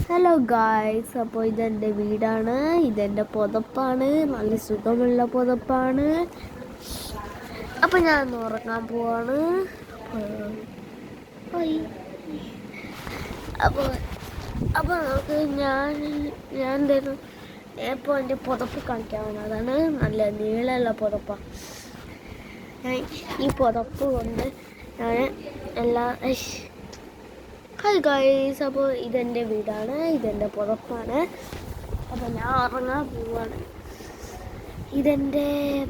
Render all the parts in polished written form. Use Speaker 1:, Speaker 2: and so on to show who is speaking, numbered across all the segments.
Speaker 1: Hello guys, അപ്പോൾ ഇതെൻ്റെ വീടാണ്, ഇതെൻ്റെ പുതപ്പാണ്, നല്ല സുഖമുള്ള പുതപ്പാണ്. അപ്പോൾ ഞാൻ ഉറങ്ങാൻ പോവാണ്. അപ്പോൾ അപ്പോൾ നമുക്ക് ഞാൻ എന്തായിരുന്നു ഇപ്പോൾ എൻ്റെ പുതപ്പ് കാണിക്കാവുന്ന അതാണ് നല്ല നീളമുള്ള പുതപ്പാണ്. ഈ പുതപ്പ് കൊണ്ട് ഞാൻ എല്ലാ ഹായ് ഗൈസ്, അപ്പോൾ ഇതെൻ്റെ വീടാണ്, ഇതെൻ്റെ പുതപ്പാണ്. അപ്പോൾ ഞാൻ ഉറങ്ങാൻ പോവാണ്. ഇതെൻ്റെ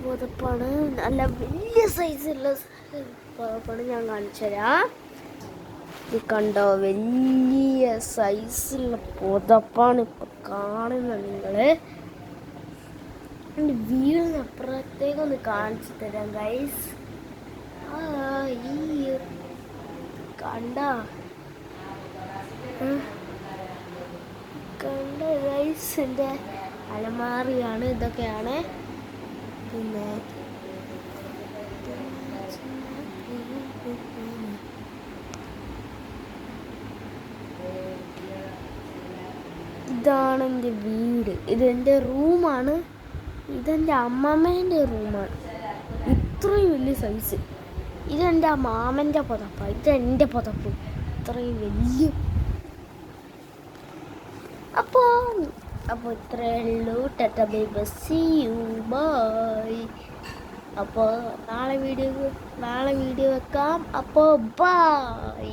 Speaker 1: പുതപ്പാണ്, നല്ല വലിയ സൈസുള്ള പുതപ്പാണ്. ഞാൻ കാണിച്ചു തരാം. ഇത് കണ്ടോ, വലിയ സൈസുള്ള പുതപ്പാണ് ഇപ്പോൾ കാണുന്നത്. നിങ്ങൾ എൻ്റെ വീടിന് അപ്പുറത്തേക്കൊന്ന് കാണിച്ചു തരാം ഗൈസ്. ഈ കണ്ട ഗൈസിൻ്റെ അലമാറിയാണ്, ഇതൊക്കെയാണ്. പിന്നെ ഇതാണ് എൻ്റെ വീട്, ഇതെൻ്റെ റൂമാണ്, ഇതെൻ്റെ അമ്മമ്മേൻ്റെ റൂമാണ്. ഇത്രയും വലിയ സൈസ്. ഇതെൻ്റെ മാമൻ്റെ പുതപ്പാണ്, ഇതെൻ്റെ പുതപ്പ്. ഇത്രയും വലിയ അപ്പോൾ ഇത്രയേ ഉള്ളൂ. Tata bye bye, see you bye. അപ്പോൾ നാളെ വീഡിയോ വെക്കാം. അപ്പോൾ ബൈ.